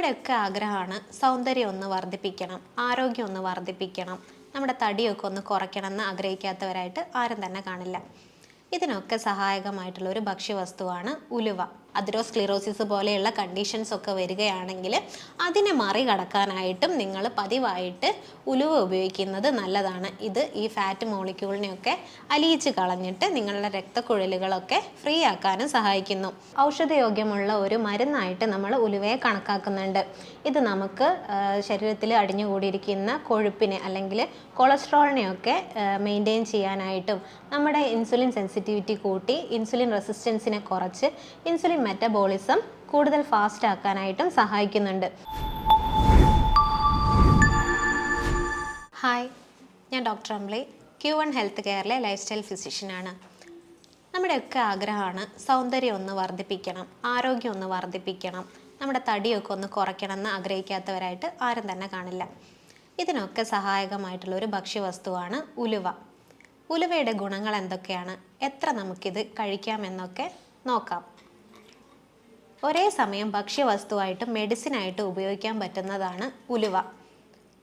നമ്മുടെയൊക്കെ ആഗ്രഹമാണ് സൗന്ദര്യം ഒന്ന് വർദ്ധിപ്പിക്കണം, ആരോഗ്യം ഒന്ന് വർദ്ധിപ്പിക്കണം, നമ്മുടെ തടിയൊക്കെ ഒന്ന് കുറയ്ക്കണം എന്ന് ആഗ്രഹിക്കാത്തവരായിട്ട് ആരും തന്നെ കാണില്ല. ഇതിനൊക്കെ സഹായകമായിട്ടുള്ള ഒരു ഭക്ഷ്യവസ്തുവാണ് ഉലുവ. അതിറോസ്ക്ലിറോസിസ് പോലെയുള്ള കണ്ടീഷൻസ് ഒക്കെ വരികയാണെങ്കിൽ അതിനെ മറികടക്കാനായിട്ടും നിങ്ങൾ പതിവായിട്ട് ഉലുവ ഉപയോഗിക്കുന്നത് നല്ലതാണ്. ഇത് ഈ ഫാറ്റ് മോളിക്യൂളിനെയൊക്കെ അലിയിച്ച് കളഞ്ഞിട്ട് നിങ്ങളുടെ രക്തക്കുഴലുകളൊക്കെ ഫ്രീ ആക്കാനും സഹായിക്കുന്നു. ഔഷധയോഗ്യമുള്ള ഒരു മരുന്നായിട്ട് നമ്മൾ ഉലുവയെ കണക്കാക്കുന്നുണ്ട്. ഇത് നമുക്ക് ശരീരത്തിൽ അടിഞ്ഞുകൂടിയിരിക്കുന്ന കൊഴുപ്പിനെ അല്ലെങ്കിൽ കൊളസ്ട്രോളിനെയൊക്കെ മെയിൻറ്റെയിൻ ചെയ്യാനായിട്ടും നമ്മുടെ ഇൻസുലിൻ സെൻസിറ്റിവിറ്റി കൂട്ടി ഇൻസുലിൻ റെസിസ്റ്റൻസിനെ കുറച്ച് ഇൻസുലിൻ മെറ്റബോളിസം കൂടുതൽ ഫാസ്റ്റ് ആക്കാനായിട്ടും സഹായിക്കുന്നുണ്ട്. ഹായ്, ഞാൻ ഡോക്ടർ അംബ്ലി, Q1 ഹെൽത്ത് കെയറിലെ ലൈഫ് സ്റ്റൈൽ ഫിസിഷ്യനാണ്. നമ്മുടെയൊക്കെ ആഗ്രഹമാണ് സൗന്ദര്യം ഒന്ന് വർദ്ധിപ്പിക്കണം, ആരോഗ്യം ഒന്ന് വർദ്ധിപ്പിക്കണം, നമ്മുടെ തടിയൊക്കെ ഒന്ന് കുറയ്ക്കണം എന്ന് ആഗ്രഹിക്കാത്തവരായിട്ട് ആരും തന്നെ കാണില്ല. ഇതിനൊക്കെ സഹായകമായിട്ടുള്ള ഒരു ഭക്ഷ്യവസ്തുവാണ് ഉലുവ. ഉലുവയുടെ ഗുണങ്ങൾ എന്തൊക്കെയാണ്, എത്ര നമുക്കിത് കഴിക്കാമെന്നൊക്കെ നോക്കാം. ഒരേ സമയം ഭക്ഷ്യവസ്തുവായിട്ടും മെഡിസിനായിട്ടും ഉപയോഗിക്കാൻ പറ്റുന്നതാണ് ഉലുവ.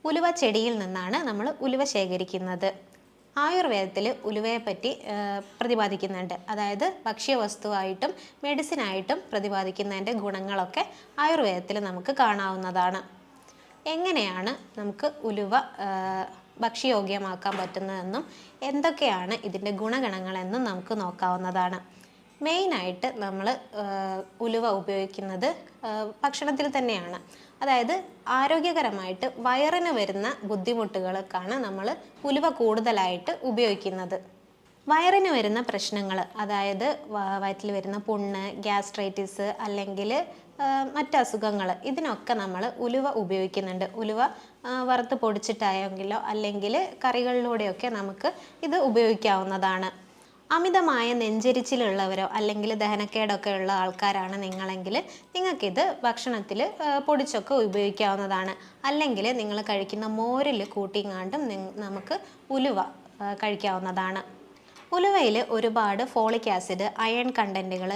ഉലുവ ചെടിയിൽ നിന്നാണ് നമ്മൾ ഉലുവ ശേഖരിക്കുന്നത്. ആയുർവേദത്തിൽ ഉലുവയെപ്പറ്റി പ്രതിപാദിക്കുന്നുണ്ട്. അതായത് ഭക്ഷ്യവസ്തുവായിട്ടും മെഡിസിനായിട്ടും പ്രതിപാദിക്കുന്നതിൻ്റെ ഗുണങ്ങളൊക്കെ ആയുർവേദത്തിൽ നമുക്ക് കാണാവുന്നതാണ്. എങ്ങനെയാണ് നമുക്ക് ഉലുവ ഭക്ഷ്യയോഗ്യമാക്കാൻ പറ്റുന്നതെന്നും എന്തൊക്കെയാണ് ഇതിൻ്റെ ഗുണഗണങ്ങളെന്നും നമുക്ക് നോക്കാവുന്നതാണ്. മെയിനായിട്ട് നമ്മൾ ഉലുവ ഉപയോഗിക്കുന്നത് ഭക്ഷണത്തിൽ തന്നെയാണ്. അതായത് ആരോഗ്യകരമായിട്ട് വയറിന് വരുന്ന ബുദ്ധിമുട്ടുകൾക്കാണ് നമ്മൾ ഉലുവ കൂടുതലായിട്ട് ഉപയോഗിക്കുന്നത്. വയറിന് വരുന്ന പ്രശ്നങ്ങൾ, അതായത് വയറ്റിൽ വരുന്ന പുണ്ണ്, ഗ്യാസ്ട്രൈറ്റിസ് അല്ലെങ്കിൽ മറ്റ് അസുഖങ്ങൾ, ഇതിനൊക്കെ നമ്മൾ ഉലുവ ഉപയോഗിക്കുന്നുണ്ട്. ഉലുവ വറുത്ത് പൊടിച്ചിട്ടായെങ്കിലോ അല്ലെങ്കിൽ കറികളിലൂടെയൊക്കെ നമുക്ക് ഇത് ഉപയോഗിക്കാവുന്നതാണ്. അമിതമായ നെഞ്ചരിച്ചിലുള്ളവരോ അല്ലെങ്കിൽ ദഹനക്കേടൊക്കെ ഉള്ള ആൾക്കാരാണ് നിങ്ങളെങ്കിൽ നിങ്ങൾക്കിത് ഭക്ഷണത്തിൽ പൊടിച്ചൊക്കെ ഉപയോഗിക്കാവുന്നതാണ്. അല്ലെങ്കിൽ നിങ്ങൾ കഴിക്കുന്ന മോരിൽ കൂട്ടിങ്ങാണ്ടും നമുക്ക് ഉലുവ കഴിക്കാവുന്നതാണ്. ഉലുവയിൽ ഒരുപാട് ഫോളിക് ആസിഡ്, അയൺ കണ്ടൻറ്റുകൾ,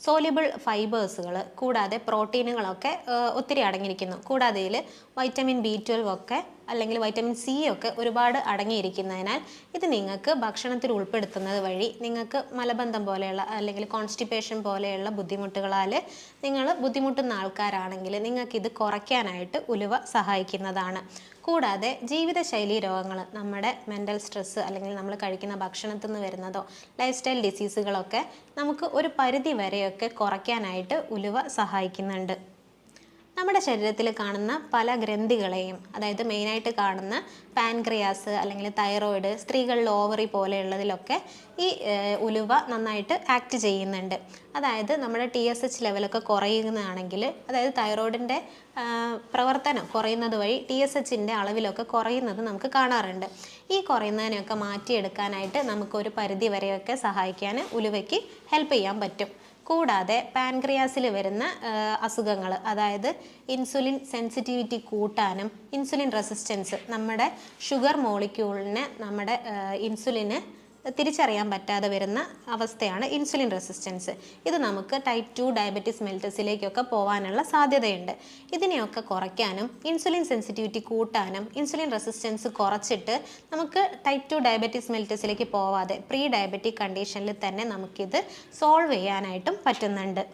സോലിബിൾ ഫൈബേഴ്സുകൾ കൂടാതെ പ്രോട്ടീനുകളൊക്കെ ഒത്തിരി അടങ്ങിയിരിക്കുന്നു. കൂടാതെ ഇതിൽ വൈറ്റമിൻ B12 ഒക്കെ അല്ലെങ്കിൽ വൈറ്റമിൻ C ഒക്കെ ഒരുപാട് അടങ്ങിയിരിക്കുന്നതിനാൽ ഇത് നിങ്ങൾക്ക് ഭക്ഷണത്തിൽ ഉൾപ്പെടുത്തുന്നത് വഴി നിങ്ങൾക്ക് മലബന്ധം പോലെയുള്ള അല്ലെങ്കിൽ കോൺസ്റ്റിപ്പേഷൻ പോലെയുള്ള ബുദ്ധിമുട്ടുകളാൽ നിങ്ങൾ ബുദ്ധിമുട്ടുന്ന ആൾക്കാരാണെങ്കിൽ നിങ്ങൾക്കിത് കുറയ്ക്കാനായിട്ട് ഉലുവ സഹായിക്കുന്നതാണ്. കൂടാതെ ജീവിതശൈലി രോഗങ്ങൾ, നമ്മുടെ മെൻ്റൽ സ്ട്രെസ്സ് അല്ലെങ്കിൽ നമ്മൾ കഴിക്കുന്ന ഭക്ഷണത്തിൽ നിന്ന് വരുന്നതോ ലൈഫ് സ്റ്റൈൽ ഡിസീസുകളൊക്കെ നമുക്ക് ഒരു പരിധി വരെയൊക്കെ കുറയ്ക്കാനായിട്ട് ഉലുവ സഹായിക്കുന്നുണ്ട്. നമ്മുടെ ശരീരത്തിൽ കാണുന്ന പല ഗ്രന്ഥികളെയും, അതായത് മെയിനായിട്ട് കാണുന്ന പാൻക്രിയാസ് അല്ലെങ്കിൽ തൈറോയിഡ്, സ്ത്രീകളിൽ ഓവറി പോലെയുള്ളതിലൊക്കെ ഈ ഉലുവ നന്നായിട്ട് ആക്ട് ചെയ്യുന്നുണ്ട്. അതായത് നമ്മുടെ TSH ലെവലൊക്കെ കുറയുന്നതാണെങ്കിൽ, അതായത് തൈറോയിഡിൻ്റെ പ്രവർത്തനം കുറയുന്നത് വഴി TSHൻ്റെ അളവിലൊക്കെ കുറയുന്നത് നമുക്ക് കാണാറുണ്ട്. ഈ കുറയുന്നതിനെയൊക്കെ മാറ്റിയെടുക്കാനായിട്ട് നമുക്കൊരു പരിധി വരെയൊക്കെ സഹായിക്കാൻ ഉലുവയ്ക്ക് ഹെൽപ്പ് ചെയ്യാൻ പറ്റും. കൂടാതെ പാൻക്രിയാസിൽ വരുന്ന അസുഖങ്ങൾ, അതായത് ഇൻസുലിൻ സെൻസിറ്റിവിറ്റി കൂട്ടാനും ഇൻസുലിൻ റെസിസ്റ്റൻസ്, നമ്മുടെ ഷുഗർ മോളിക്യൂളിനെ നമ്മുടെ ഇൻസുലിന് തിരിച്ചറിയാൻ പറ്റാതെ വരുന്ന അവസ്ഥയാണ് ഇൻസുലിൻ റെസിസ്റ്റൻസ്. ഇത് നമുക്ക് ടൈപ്പ് 2 ഡയബറ്റീസ് മെലിറ്റസിലേക്കൊക്കെ പോകാനുള്ള സാധ്യതയുണ്ട്. ഇതിനെയൊക്കെ കുറയ്ക്കാനും ഇൻസുലിൻ സെൻസിറ്റിവിറ്റി കൂട്ടാനും ഇൻസുലിൻ റെസിസ്റ്റൻസ് കുറച്ചിട്ട് നമുക്ക് ടൈപ്പ് 2 ഡയബറ്റീസ് മെലിറ്റസിലേക്ക് പോവാതെ പ്രീ ഡയബറ്റിക് കണ്ടീഷനിൽ തന്നെ നമുക്കിത് സോൾവ് ചെയ്യാനായിട്ടും പറ്റുന്നുണ്ട്.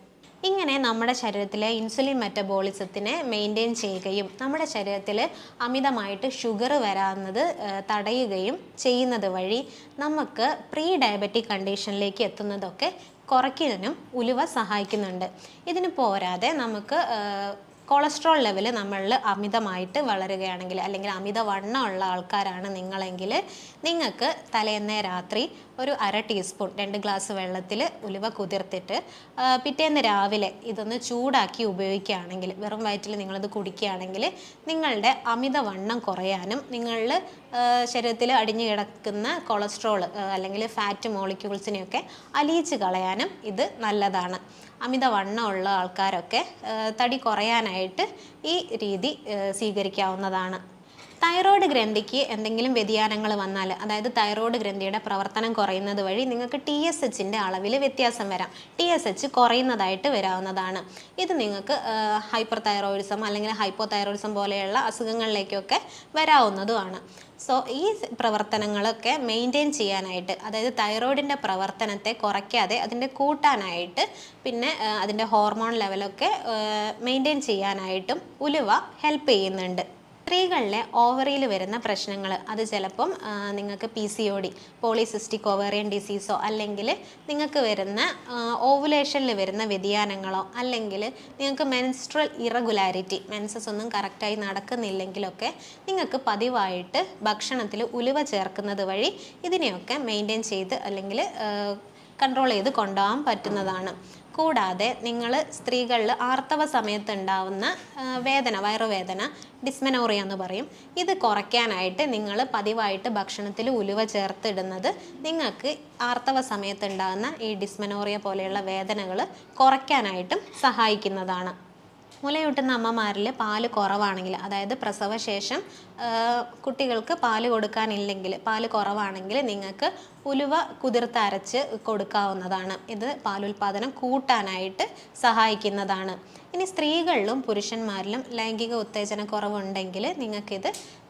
ഇങ്ങനെ നമ്മുടെ ശരീരത്തിലെ ഇൻസുലിൻ മെറ്റബോളിസത്തിനെ മെയിൻറ്റെയിൻ ചെയ്യുകയും നമ്മുടെ ശരീരത്തിൽ അമിതമായിട്ട് ഷുഗർ വരാവുന്നത് തടയുകയും ചെയ്യുന്നത് വഴി നമുക്ക് പ്രീ ഡയബറ്റിക് കണ്ടീഷനിലേക്ക് എത്തുന്നതൊക്കെ കുറയ്ക്കാനും ഉലുവ സഹായിക്കുന്നുണ്ട്. ഇതിന് പോരാതെ നമുക്ക് കൊളസ്ട്രോൾ ലെവൽ നമ്മളിൽ അമിതമായിട്ട് വളരുകയാണെങ്കിൽ അല്ലെങ്കിൽ അമിതവണ്ണമുള്ള ആൾക്കാരാണ് നിങ്ങളെങ്കിൽ നിങ്ങൾക്ക് തലേന്നേ രാത്രി ഒരു 1/2 ടീസ്പൂൺ 2 ഗ്ലാസ് വെള്ളത്തിൽ ഉലുവ കുതിർത്തിട്ട് പിറ്റേന്ന് രാവിലെ ഇതൊന്ന് ചൂടാക്കി ഉപയോഗിക്കുകയാണെങ്കിൽ, വെറും വയറ്റിൽ നിങ്ങളിത് കുടിക്കുകയാണെങ്കിൽ നിങ്ങളുടെ അമിതവണ്ണം കുറയാനും നിങ്ങളിൽ ശരീരത്തിൽ അടിഞ്ഞു കിടക്കുന്ന കൊളസ്ട്രോൾ അല്ലെങ്കിൽ ഫാറ്റ് മോളിക്യൂൾസിനെയൊക്കെ അലിയിച്ച് കളയാനും ഇത് നല്ലതാണ്. അമിതവണ്ണമുള്ള ആൾക്കാരൊക്കെ തടി കുറയാനായിട്ട് ഈ രീതി സ്വീകരിക്കാവുന്നതാണ്. തൈറോയ്ഡ് ഗ്രന്ഥിക്ക് എന്തെങ്കിലും വ്യതിയാനങ്ങൾ വന്നാൽ, അതായത് തൈറോയ്ഡ് ഗ്രന്ഥിയുടെ പ്രവർത്തനം കുറയുന്നത് വഴി നിങ്ങൾക്ക് TSHൻ്റെ അളവിൽ വ്യത്യാസം വരാം. TSH കുറയുന്നതായിട്ട് വരാവുന്നതാണ്. ഇത് നിങ്ങൾക്ക് ഹൈപ്പർ തൈറോയിഡിസം അല്ലെങ്കിൽ ഹൈപ്പോ തൈറോയിഡിസം പോലെയുള്ള അസുഖങ്ങളിലേക്കൊക്കെ വരാവുന്നതുമാണ്. സോ ഈ പ്രവർത്തനങ്ങളൊക്കെ മെയിൻറ്റെയിൻ ചെയ്യാനായിട്ട്, അതായത് തൈറോയിഡിൻ്റെ പ്രവർത്തനത്തെ കുറയ്ക്കാതെ അതിൻ്റെ കൂട്ടാനായിട്ട്, പിന്നെ അതിൻ്റെ ഹോർമോൺ ലെവലൊക്കെ മെയിൻറ്റെയിൻ ചെയ്യാനായിട്ടും ഉലുവ ഹെൽപ്പ് ചെയ്യുന്നുണ്ട്. സ്ത്രീകളിലെ ഓവറിയിൽ വരുന്ന പ്രശ്നങ്ങൾ, അത് ചിലപ്പം നിങ്ങൾക്ക് PCOD, പോളിസിസ്റ്റിക് ഓവേറിയൻ ഡിസീസോ, അല്ലെങ്കിൽ നിങ്ങൾക്ക് വരുന്ന ഓവുലേഷനിൽ വരുന്ന വ്യതിയാനങ്ങളോ, അല്ലെങ്കിൽ നിങ്ങൾക്ക് മെൻസ്ട്രൽ ഇറഗുലാരിറ്റി, മെൻസസ് ഒന്നും കറക്റ്റായി നടക്കുന്നില്ലെങ്കിലൊക്കെ നിങ്ങൾക്ക് പതിവായിട്ട് ഭക്ഷണത്തിൽ ഉലുവ ചേർക്കുന്നത് വഴി ഇതിനെയൊക്കെ മെയിൻറ്റെയിൻ ചെയ്ത് അല്ലെങ്കിൽ കൺട്രോൾ ചെയ്ത് കൊണ്ടുപോകാൻ പറ്റുന്നതാണ്. കൂടാതെ നിങ്ങൾ സ്ത്രീകളിൽ ആർത്തവ സമയത്ത് ഉണ്ടാവുന്ന വേദന, വയറുവേദന, ഡിസ്മെനോറിയ എന്ന് പറയും, ഇത് കുറയ്ക്കാനായിട്ട് നിങ്ങൾ പതിവായിട്ട് ഭക്ഷണത്തിൽ ഉലുവ ചേർത്തിടുന്നത് നിങ്ങൾക്ക് ആർത്തവ സമയത്ത് ഉണ്ടാകുന്ന ഈ ഡിസ്മെനോറിയ പോലെയുള്ള വേദനകൾ കുറയ്ക്കാനായിട്ടും സഹായിക്കുന്നതാണ്. മുലയൂട്ടുന്ന അമ്മമാരിൽ പാല് കുറവാണെങ്കിൽ, അതായത് പ്രസവശേഷം കുട്ടികൾക്ക് പാല് കൊടുക്കാനില്ലെങ്കിൽ, പാല് കുറവാണെങ്കിൽ നിങ്ങൾക്ക് ഉലുവ കുതിർത്തരച്ച് കൊടുക്കാവുന്നതാണ്. ഇത് പാലുൽപാദനം കൂട്ടാനായിട്ട് സഹായിക്കുന്നതാണ്. ഇനി സ്ത്രീകളിലും പുരുഷന്മാരിലും ലൈംഗിക ഉത്തേജന കുറവുണ്ടെങ്കിൽ നിങ്ങൾക്കിത്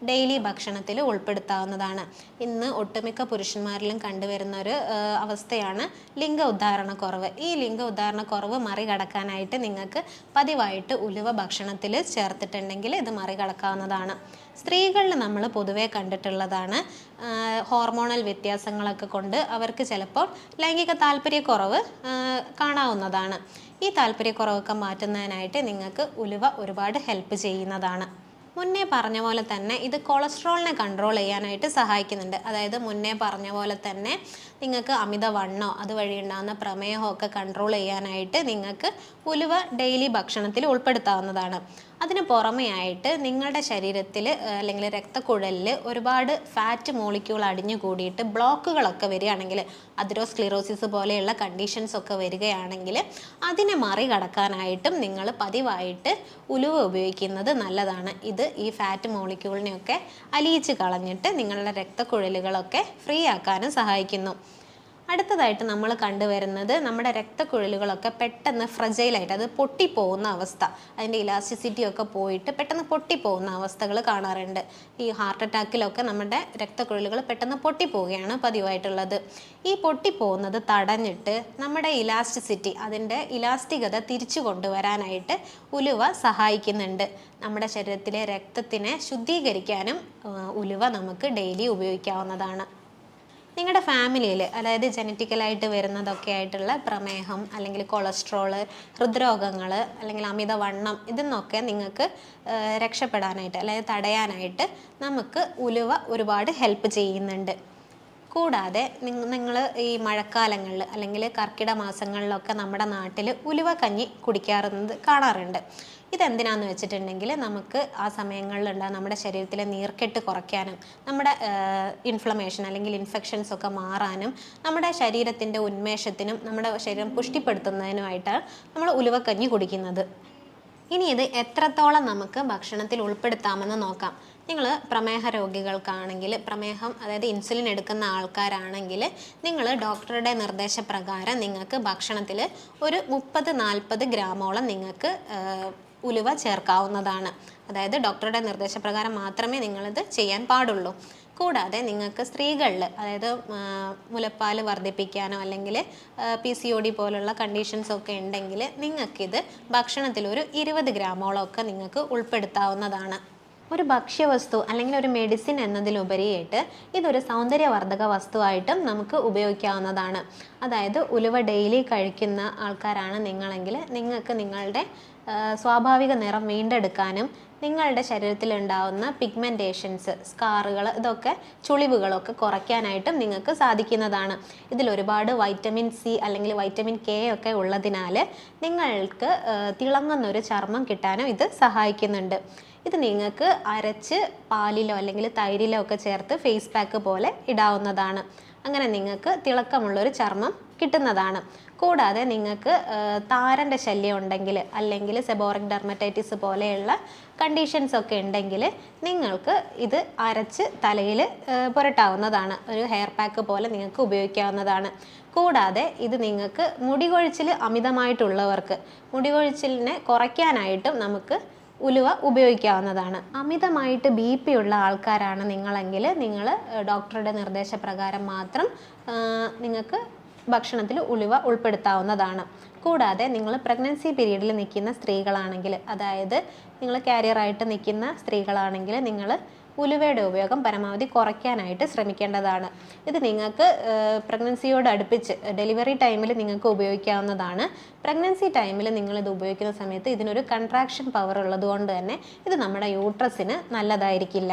ഡെയിലി ഭക്ഷണത്തിൽ ഉൾപ്പെടുത്താവുന്നതാണ്. ഇന്ന് ഒട്ടുമിക്ക പുരുഷന്മാരിലും കണ്ടുവരുന്ന ഒരു അവസ്ഥയാണ് ലിംഗ ഉദ്ധാരണക്കുറവ്. ഈ ലിംഗ ഉദ്ധാരണക്കുറവ് മറികടക്കാനായിട്ട് നിങ്ങൾക്ക് പതിവായിട്ട് ഉലുവ ഭക്ഷണത്തിൽ ചേർത്തിട്ടുണ്ടെങ്കിൽ ഇത് മറികടക്കാവുന്നതാണ്. സ്ത്രീകളിൽ നമ്മൾ പൊതുവേ കണ്ടിട്ടുള്ളതാണ് ഹോർമോണൽ വ്യത്യാസങ്ങളൊക്കെ കൊണ്ട് അവർക്ക് ചിലപ്പോൾ ലൈംഗിക താല്പര്യക്കുറവ് കാണാവുന്നതാണ്. ഈ താല്പര്യക്കുറവൊക്കെ മാറ്റുന്നതിനായിട്ട് നിങ്ങൾക്ക് ഉലുവ ഒരുപാട് ഹെൽപ്പ് ചെയ്യുന്നതാണ്. മുന്നേ പറഞ്ഞ പോലെ തന്നെ ഇത് കൊളസ്ട്രോളിനെ കൺട്രോൾ ചെയ്യാനായിട്ട് സഹായിക്കുന്നുണ്ട്. അതായത് മുന്നേ പറഞ്ഞ പോലെ തന്നെ നിങ്ങൾക്ക് അമിതവണ്ണോ അതുവഴി ഉണ്ടാകുന്ന പ്രമേഹമോ ഒക്കെ കൺട്രോൾ ചെയ്യാനായിട്ട് നിങ്ങൾക്ക് ഉലുവ ഡെയിലി ഭക്ഷണത്തിൽ ഉൾപ്പെടുത്താവുന്നതാണ്. അതിന് പുറമെയായിട്ട് നിങ്ങളുടെ ശരീരത്തിൽ അല്ലെങ്കിൽ രക്തക്കുഴലിൽ ഒരുപാട് ഫാറ്റ് മോളിക്യൂൾ അടിഞ്ഞു കൂടിയിട്ട് ബ്ലോക്കുകളൊക്കെ വരികയാണെങ്കിൽ, അതിറോസ്ക്ലിറോസിസ് പോലെയുള്ള കണ്ടീഷൻസ് ഒക്കെ വരികയാണെങ്കിൽ അതിനെ മറികടക്കാനായിട്ടും നിങ്ങൾ പതിവായിട്ട് ഉലുവ ഉപയോഗിക്കുന്നത് നല്ലതാണ്. ഇത് ഈ ഫാറ്റ് മോളിക്യൂളിനെയൊക്കെ അലിയിച്ച് കളഞ്ഞിട്ട് നിങ്ങളുടെ രക്തക്കുഴലുകളൊക്കെ ഫ്രീ ആക്കാനും സഹായിക്കുന്നു. അടുത്തതായിട്ട് നമ്മൾ കണ്ടുവരുന്നത് നമ്മുടെ രക്തക്കുഴലുകളൊക്കെ പെട്ടെന്ന് ഫ്രജൈലായിട്ട്, അത് പൊട്ടിപ്പോകുന്ന അവസ്ഥ, അതിൻ്റെ ഇലാസ്റ്റിസിറ്റി ഒക്കെ പോയിട്ട് പെട്ടെന്ന് പൊട്ടിപ്പോകുന്ന അവസ്ഥകൾ കാണാറുണ്ട്. ഈ ഹാർട്ട് അറ്റാക്കിലൊക്കെ നമ്മുടെ രക്തക്കുഴലുകൾ പെട്ടെന്ന് പൊട്ടിപ്പോവുകയാണ് പതിവായിട്ടുള്ളത്. ഈ പൊട്ടിപ്പോകുന്നത് തടഞ്ഞിട്ട് നമ്മുടെ ഇലാസ്റ്റിസിറ്റി, അതിൻ്റെ ഇലാസ്റ്റികത തിരിച്ചു കൊണ്ടുവരാനായിട്ട് ഉലുവ സഹായിക്കുന്നുണ്ട്. നമ്മുടെ ശരീരത്തിലെ രക്തത്തിനെ ശുദ്ധീകരിക്കാനും ഉലുവ നമുക്ക് ഡെയിലി ഉപയോഗിക്കാവുന്നതാണ്. നിങ്ങളുടെ ഫാമിലിയിൽ, അതായത് ജനറ്റിക്കലായിട്ട് വരുന്നതൊക്കെ ആയിട്ടുള്ള പ്രമേഹം അല്ലെങ്കിൽ കൊളസ്ട്രോള്, ഹൃദ്രോഗങ്ങൾ അല്ലെങ്കിൽ അമിതവണ്ണം, ഇതിന്നൊക്കെ നിങ്ങൾക്ക് രക്ഷപ്പെടാനായിട്ട് അല്ലെങ്കിൽ തടയാനായിട്ട് നമുക്ക് ഉലുവ ഒരുപാട് ഹെൽപ്പ് ചെയ്യുന്നുണ്ട്. കൂടാതെ നിങ്ങൾ ഈ മഴക്കാലങ്ങളിൽ അല്ലെങ്കിൽ കർക്കിടക മാസങ്ങളിലൊക്കെ നമ്മുടെ നാട്ടിൽ ഉലുവ കഞ്ഞി കുടിക്കാറുള്ളത് കാണാറുണ്ട്. ഇതെന്തിനാന്ന് വെച്ചിട്ടുണ്ടെങ്കിൽ നമുക്ക് ആ സമയങ്ങളിലുണ്ടാകുന്ന നമ്മുടെ ശരീരത്തിലെ നീർക്കെട്ട് കുറയ്ക്കാനും നമ്മുടെ ഇൻഫ്ലമേഷൻ അല്ലെങ്കിൽ ഇൻഫെക്ഷൻസ് ഒക്കെ മാറാനും നമ്മുടെ ശരീരത്തിൻ്റെ ഉന്മേഷത്തിനും നമ്മുടെ ശരീരം പുഷ്ടിപ്പെടുത്തുന്നതിനുമായിട്ടാണ് നമ്മൾ ഉലുവക്കഞ്ഞി കുടിക്കുന്നത്. ഇനി ഇത് എത്രത്തോളം നമുക്ക് ഭക്ഷണത്തിൽ ഉൾപ്പെടുത്താമെന്ന് നോക്കാം. നിങ്ങൾ പ്രമേഹ രോഗികൾക്കാണെങ്കിൽ, പ്രമേഹം അതായത് ഇൻസുലിൻ എടുക്കുന്ന ആൾക്കാരാണെങ്കിൽ നിങ്ങൾ ഡോക്ടറുടെ നിർദ്ദേശപ്രകാരം നിങ്ങൾക്ക് ഭക്ഷണത്തിൽ ഒരു 30-40 ഗ്രാമോളം നിങ്ങൾക്ക് ഉലുവ ചേർക്കാവുന്നതാണ്. അതായത് ഡോക്ടറുടെ നിർദ്ദേശപ്രകാരം മാത്രമേ നിങ്ങളിത് ചെയ്യാൻ പാടുള്ളൂ. കൂടാതെ നിങ്ങൾക്ക് സ്ത്രീകളിൽ, അതായത് മുലപ്പാൽ വർദ്ധിപ്പിക്കാനോ അല്ലെങ്കിൽ PCOD പോലുള്ള കണ്ടീഷൻസ് ഒക്കെ ഉണ്ടെങ്കിൽ നിങ്ങൾക്കിത് ഭക്ഷണത്തിൽ ഒരു 20 ഗ്രാമോളം ഒക്കെ നിങ്ങൾക്ക് ഉൾപ്പെടുത്താവുന്നതാണ്. ഒരു ഭക്ഷ്യവസ്തു അല്ലെങ്കിൽ ഒരു മെഡിസിൻ എന്നതിലുപരിയായിട്ട് ഇതൊരു സൗന്ദര്യവർദ്ധക വസ്തുവായിട്ടും നമുക്ക് ഉപയോഗിക്കാവുന്നതാണ്. അതായത് ഉലുവ ഡെയിലി കഴിക്കുന്ന ആൾക്കാരാണ് നിങ്ങളെങ്കിൽ നിങ്ങൾക്ക് നിങ്ങളുടെ സ്വാഭാവിക നിറം വീണ്ടെടുക്കാനും നിങ്ങളുടെ ശരീരത്തിൽ ഉണ്ടാവുന്ന പിഗ്മെൻറ്റേഷൻസ്, സ്കാറുകൾ, ഇതൊക്കെ ചുളിവുകളൊക്കെ കുറയ്ക്കാനായിട്ടും നിങ്ങൾക്ക് സാധിക്കുന്നതാണ്. ഇതിൽ ഒരുപാട് വൈറ്റമിൻ C അല്ലെങ്കിൽ വൈറ്റമിൻ K ഒക്കെ ഉള്ളതിനാൽ നിങ്ങൾക്ക് തിളങ്ങുന്നൊരു ചർമ്മം കിട്ടാനും ഇത് സഹായിക്കുന്നുണ്ട്. ഇത് നിങ്ങൾക്ക് അരച്ച് പാലിലോ അല്ലെങ്കിൽ തൈരിലോ ഒക്കെ ചേർത്ത് ഫേസ് പാക്ക് പോലെ ഇടാവുന്നതാണ്. അങ്ങനെ നിങ്ങൾക്ക് തിളക്കമുള്ളൊരു ചർമ്മം കിട്ടുന്നതാണ്. കൂടാതെ നിങ്ങൾക്ക് താരൻ്റെ ശല്യം ഉണ്ടെങ്കിൽ അല്ലെങ്കിൽ സെബോറിക് ഡെർമറ്റൈറ്റിസ് പോലെയുള്ള കണ്ടീഷൻസ് ഒക്കെ ഉണ്ടെങ്കിൽ നിങ്ങൾക്ക് ഇത് അരച്ച് തലയിൽ പുരട്ടാവുന്നതാണ്. ഒരു ഹെയർ പാക്ക് പോലെ നിങ്ങൾക്ക് ഉപയോഗിക്കാവുന്നതാണ്. കൂടാതെ ഇത് നിങ്ങൾക്ക് മുടി കൊഴിച്ചിൽ അമിതമായിട്ടുള്ളവർക്ക് മുടി കൊഴിച്ചിലിനെ കുറയ്ക്കാനായിട്ടും നമുക്ക് ഉലുവ ഉപയോഗിക്കാവുന്നതാണ്. അമിതമായിട്ട് BP ഉള്ള ആൾക്കാരാണ് നിങ്ങളെങ്കിൽ നിങ്ങൾ ഡോക്ടറുടെ നിർദ്ദേശപ്രകാരം മാത്രം നിങ്ങൾക്ക് ഭക്ഷണത്തിൽ ഉലുവ ഉൾപ്പെടുത്താവുന്നതാണ്. കൂടാതെ നിങ്ങൾ പ്രഗ്നൻസി പീരീഡിൽ നിൽക്കുന്ന സ്ത്രീകളാണെങ്കിൽ, അതായത് നിങ്ങൾ കാരിയറായിട്ട് നിൽക്കുന്ന സ്ത്രീകളാണെങ്കിൽ നിങ്ങൾ ഉലുവയുടെ ഉപയോഗം പരമാവധി കുറയ്ക്കാനായിട്ട് ശ്രമിക്കേണ്ടതാണ്. ഇത് നിങ്ങൾക്ക് പ്രഗ്നൻസിയോട് അടുപ്പിച്ച് ഡെലിവറി ടൈമിൽ നിങ്ങൾക്ക് ഉപയോഗിക്കാവുന്നതാണ്. പ്രഗ്നൻസി ടൈമിൽ നിങ്ങളിത് ഉപയോഗിക്കുന്ന സമയത്ത് ഇതിനൊരു കൺട്രാക്ഷൻ പവർ ഉള്ളതുകൊണ്ട് തന്നെ ഇത് നമ്മുടെ യൂട്രസിന് നല്ലതായിരിക്കില്ല.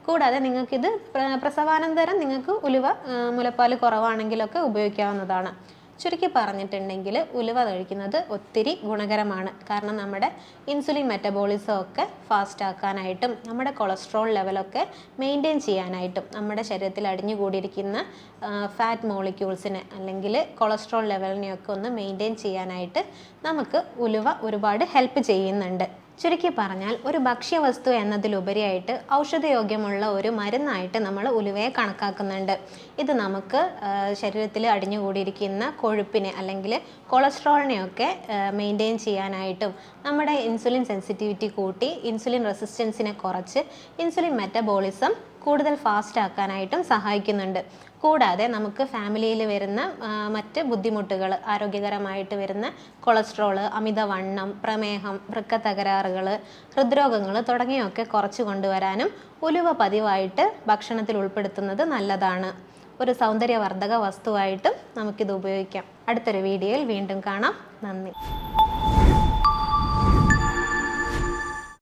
കൂടാതെ നിങ്ങൾക്കിത് പ്രസവാനന്തരം നിങ്ങൾക്ക് ഉലുവ മുലപ്പാൽ കുറവാണെങ്കിലൊക്കെ ഉപയോഗിക്കാവുന്നതാണ്. ചുരുക്കി പറഞ്ഞിട്ടുണ്ടെങ്കിൽ ഉലുവ കഴിക്കുന്നത് ഒത്തിരി ഗുണകരമാണ്. കാരണം നമ്മുടെ ഇൻസുലിൻ മെറ്റബോളിസം ഒക്കെ ഫാസ്റ്റ് ആക്കാനായിട്ടും നമ്മുടെ കൊളസ്ട്രോൾ ലെവലൊക്കെ മെയിൻറ്റെയിൻ ചെയ്യാനായിട്ടും നമ്മുടെ ശരീരത്തിൽ അടിഞ്ഞുകൂടിയിരിക്കുന്ന ഫാറ്റ് മോളിക്യൂൾസിനെ അല്ലെങ്കിൽ കൊളസ്ട്രോൾ ലെവലിനെയൊക്കെ ഒന്ന് മെയിൻറ്റെയിൻ ചെയ്യാനായിട്ട് നമുക്ക് ഉലുവ ഒരുപാട് ഹെൽപ്പ് ചെയ്യുന്നുണ്ട്. ചുരുക്കി പറഞ്ഞാൽ ഒരു ഭക്ഷ്യവസ്തു എന്നതിലുപരിയായിട്ട് ഔഷധയോഗ്യമുള്ള ഒരു മരുന്നായിട്ട് നമ്മൾ ഉലുവയെ കണക്കാക്കുന്നുണ്ട്. ഇത് നമുക്ക് ശരീരത്തിൽ അടിഞ്ഞുകൂടിയിരിക്കുന്ന കൊഴുപ്പിനെ അല്ലെങ്കിൽ കൊളസ്ട്രോളിനെയൊക്കെ മെയിൻറ്റെയിൻ ചെയ്യാനായിട്ടും നമ്മുടെ ഇൻസുലിൻ സെൻസിറ്റിവിറ്റി കൂട്ടി ഇൻസുലിൻ റെസിസ്റ്റൻസിനെ കുറച്ച് ഇൻസുലിൻ മെറ്റബോളിസം കൂടുതൽ ഫാസ്റ്റ് ആക്കാനായിട്ടും സഹായിക്കുന്നുണ്ട്. കൂടാതെ നമുക്ക് ഫാമിലിയിൽ വരുന്ന മറ്റ് ബുദ്ധിമുട്ടുകൾ, ആരോഗ്യകരമായിട്ട് വരുന്ന കൊളസ്ട്രോള്, അമിതവണ്ണം, പ്രമേഹം, വൃക്ക തകരാറുകൾ, ഹൃദ്രോഗങ്ങൾ തുടങ്ങിയൊക്കെ കുറച്ച് കൊണ്ടുവരാനും ഉലുവ പതിവായിട്ട് ഭക്ഷണത്തിൽ ഉൾപ്പെടുത്തുന്നത് നല്ലതാണ്. ഒരു സൗന്ദര്യവർദ്ധക വസ്തുവായിട്ടും നമുക്കിത് ഉപയോഗിക്കാം. അടുത്തൊരു വീഡിയോയിൽ വീണ്ടും കാണാം. നന്ദി.